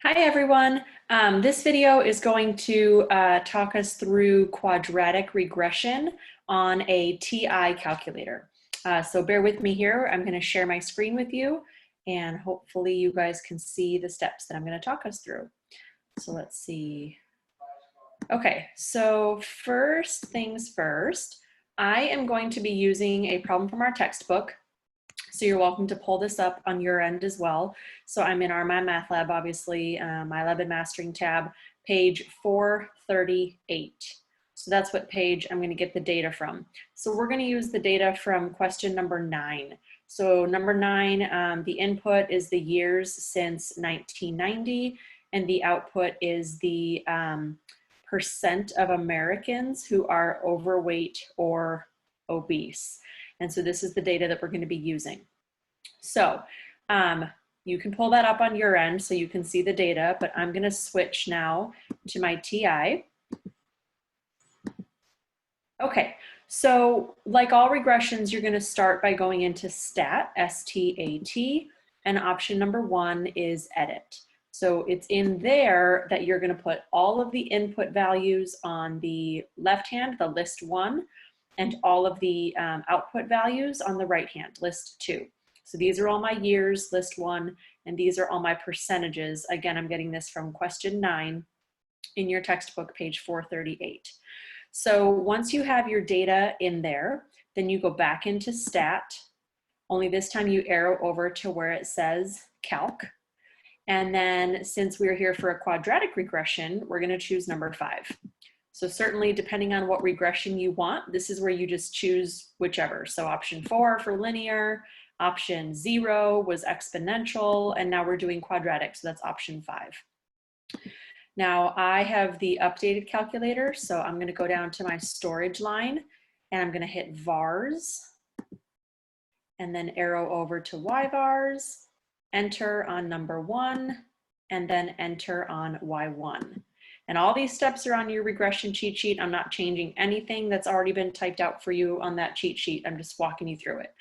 Hi everyone. This video is going to talk us through quadratic regression on a TI calculator. So bear with me here. I'm going to share my screen with you and hopefully you guys can see the steps that I'm going to talk us through. So let's see. Okay, so first things first, I am going to be using a problem from our textbook. So you're welcome to pull this up on your end as well. So I'm in our My Math Lab, obviously, My Lab and Mastering tab, page 438. So that's what page I'm going to get the data from. So we're going to use the data from question number 9. So number 9, the input is the years since 1990, and the output is the percent of Americans who are overweight or obese. And so this is the data that we're going to be using. So you can pull that up on your end so you can see the data, but I'm going to switch now to my TI. Okay, so like all regressions, you're going to start by going into STAT, S-T-A-T, and option number 1 is edit. So it's in there that you're going to put all of the input values on the left hand, the list 1, and all of the output values on the right hand, list 2. So these are all my years, list 1, and these are all my percentages. Again, I'm getting this from question 9 in your textbook, page 438. So once you have your data in there, then you go back into STAT, only this time you arrow over to where it says Calc. And then since we're here for a quadratic regression, we're going to choose number 5. So certainly depending on what regression you want, this is where you just choose whichever. So option 4 for linear, option 0 was exponential, and now we're doing quadratic, so that's option 5. Now I have the updated calculator, so I'm going to go down to my storage line and I'm going to hit vars and then arrow over to yvars, enter on number 1, and then enter on y1. And all these steps are on your regression cheat sheet. I'm not changing anything that's already been typed out for you on that cheat sheet. I'm just walking you through it.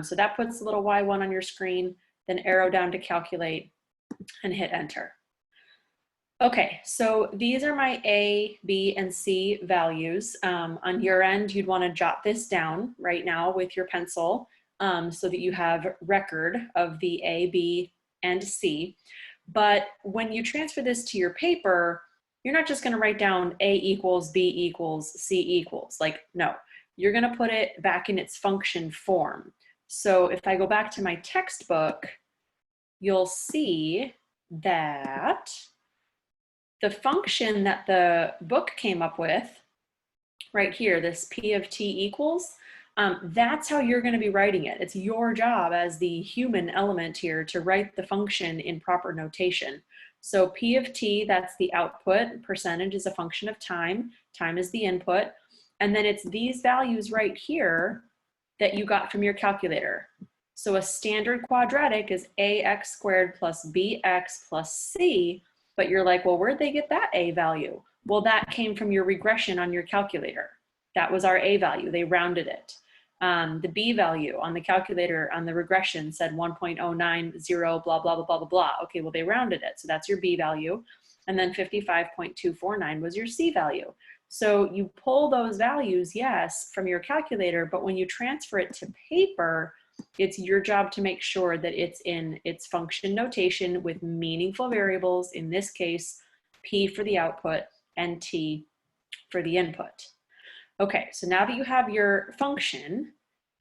So that puts a little Y1 on your screen, then arrow down to calculate and hit enter. Okay, so these are my A, B, and C values. On your end, you'd want to jot this down right now with your pencil so that you have record of the A, B, and C. But when you transfer this to your paper, you're not just going to write down A equals B equals C equals. Like, no, you're going to put it back in its function form. So if I go back to my textbook, you'll see that the function that the book came up with right here, this P of T equals, that's how you're going to be writing it. It's your job as the human element here to write the function in proper notation. So P of T, that's the output, percentage is a function of time, time is the input, and then it's these values right here that you got from your calculator. So a standard quadratic is ax squared plus bx plus c, but you're like, well, where'd they get that a value? Well, that came from your regression on your calculator. That was our a value, they rounded it. The b value on the calculator on the regression said 1.090 blah, blah, blah, blah, blah, blah. Okay, well, they rounded it, so that's your b value. And then 55.249 was your c value. So you pull those values, yes, from your calculator, but when you transfer it to paper, it's your job to make sure that it's in its function notation with meaningful variables, in this case, P for the output and T for the input. Okay, so now that you have your function,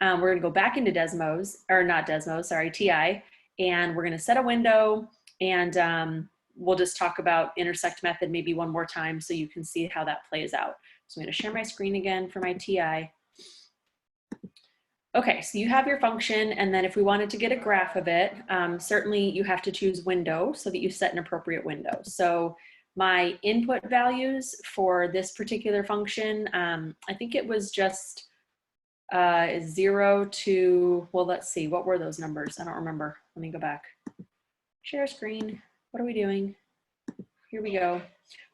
we're going to go back into Desmos, or not Desmos, sorry, TI, and we're going to set a window, and we'll just talk about intersect method maybe one more time so you can see how that plays out. So I'm going to share my screen again for my TI. Okay, so you have your function, and then if we wanted to get a graph of it, certainly you have to choose window so that you set an appropriate window. So my input values for this particular function, I think it was just 0 to, well, let's see, what were those numbers? I don't remember. Let me go back. Share screen. What are we doing? Here we go.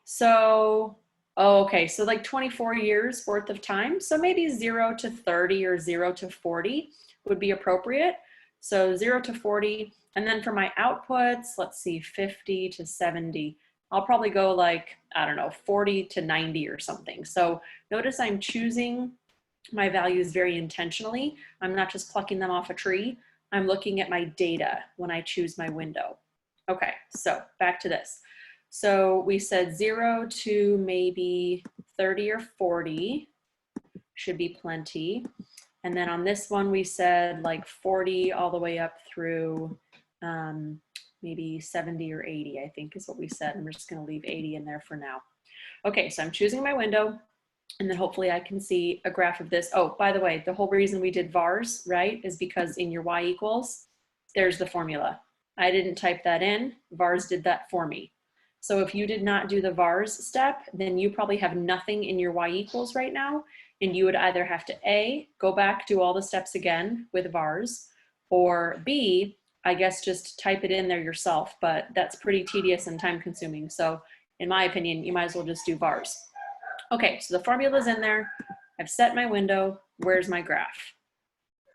So, oh, okay, so like 24 years worth of time. So maybe 0 to 30 or 0 to 40 would be appropriate. So 0 to 40, And then for my outputs, let's see, 50 to 70. I'll probably go like, I don't know, 40 to 90 or something. So notice I'm choosing my values very intentionally. I'm not just plucking them off a tree. I'm looking at my data when I choose my window. Okay, so back to this. So we said 0 to maybe 30 or 40 should be plenty. And then on this one, we said like 40 all the way up through maybe 70 or 80, I think is what we said. And we're just gonna leave 80 in there for now. Okay, so I'm choosing my window, and then hopefully I can see a graph of this. Oh, by the way, the whole reason we did vars, right, is because in your y equals, there's the formula. I didn't type that in, vars did that for me. So if you did not do the vars step, then you probably have nothing in your y equals right now, and you would either have to A, go back, do all the steps again with vars, or B, I guess just type it in there yourself, but that's pretty tedious and time consuming. So in my opinion, you might as well just do vars. Okay, so the formula's in there. I've set my window. Where's my graph?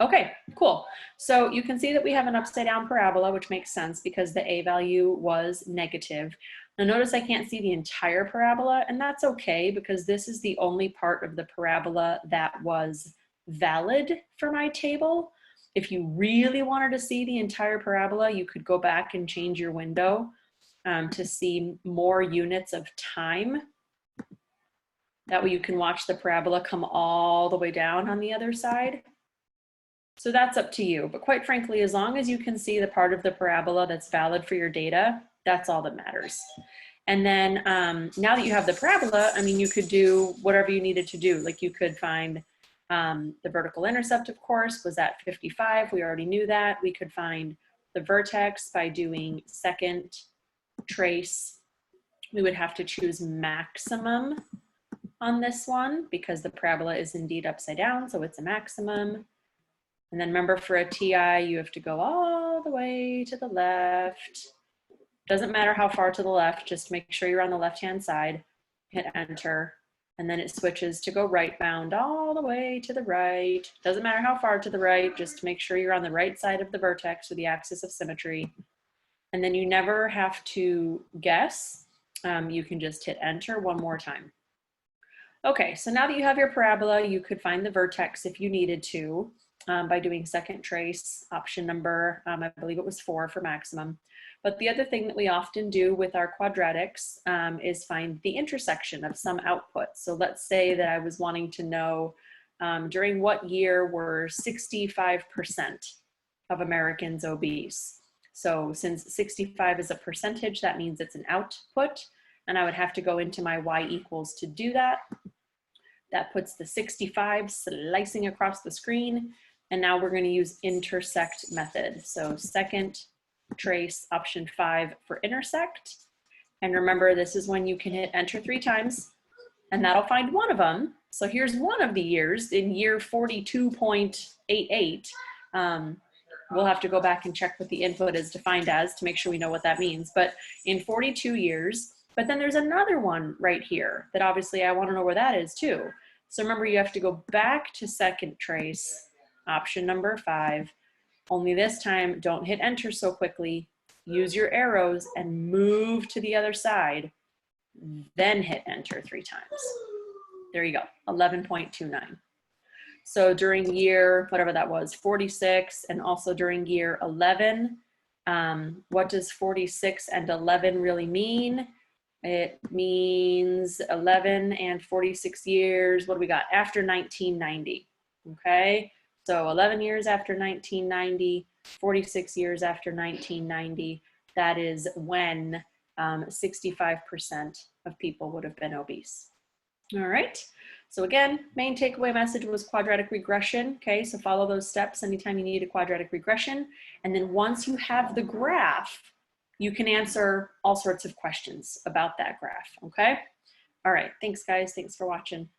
Okay, cool. So you can see that we have an upside down parabola, which makes sense because the A value was negative. Now notice I can't see the entire parabola, and that's okay because this is the only part of the parabola that was valid for my table. If you really wanted to see the entire parabola, you could go back and change your window to see more units of time. That way you can watch the parabola come all the way down on the other side. So that's up to you. But quite frankly, as long as you can see the part of the parabola that's valid for your data, that's all that matters. And then now that you have the parabola, I mean, you could do whatever you needed to do. Like you could find the vertical intercept, of course, was at 55. We already knew that. We could find the vertex by doing second trace. We would have to choose maximum on this one because the parabola is indeed upside down, so it's a maximum. And then remember, for a TI, you have to go all the way to the left. Doesn't matter how far to the left, just make sure you're on the left-hand side, hit enter, and then it switches to go right bound all the way to the right. Doesn't matter how far to the right, just make sure you're on the right side of the vertex or the axis of symmetry. And then you never have to guess. You can just hit enter one more time. Okay, so now that you have your parabola, you could find the vertex if you needed to by doing second trace, option number, I believe it was 4 for maximum. But the other thing that we often do with our quadratics is find the intersection of some output. So let's say that I was wanting to know during what year were 65% of Americans obese. So since 65 is a percentage, that means it's an output, and I would have to go into my y equals to do that. That puts the 65 slicing across the screen. And now we're going to use intersect method. So second trace, option 5 for intersect. And remember, this is when you can hit enter 3 times, and that'll find one of them. So here's one of the years in year 42.88. We'll have to go back and check what the input is defined as to make sure we know what that means. But in 42 years, but then there's another one right here that obviously I want to know where that is too. So remember, you have to go back to second trace, option number 5. Only this time, don't hit enter so quickly. Use your arrows and move to the other side. Then hit enter 3 times. There you go, 11.29. So during year, whatever that was, 46, and also during year 11, what does 46 and 11 really mean? It means 11 and 46 years. What do we got? After 1990, okay? So 11 years after 1990, 46 years after 1990, that is when 65% of people would have been obese. All right, so again, main takeaway message was quadratic regression, okay? So follow those steps anytime you need a quadratic regression. And then once you have the graph, you can answer all sorts of questions about that graph, okay? All right, thanks guys, thanks for watching.